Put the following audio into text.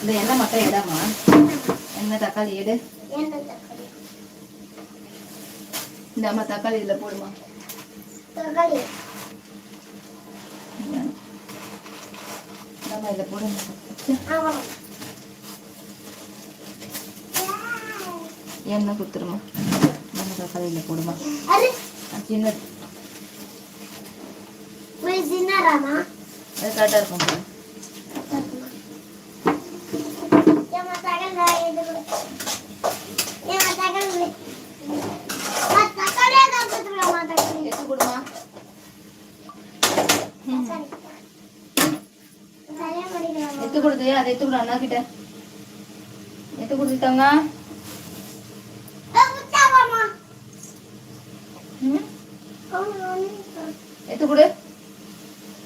இந்த எண்ணெய் மட்டும் எடாமா எண்ணெய் தக்காளி எடு. இந்த அம்மா தக்காளி இதில் போடுமா. தக்காளி இதில் போடுங்க. எண்ணெய் குத்துருமா. எண்ணெய் தக்காளி இதில் போடுமா. சின்ன அது கரெக்டாக இருக்கும். எத்து கொடுத்து அதை எத்து கொடு அண்ணா கிட்ட. எத்து கொடுத்துட்டாங்க. எத்து கொடு.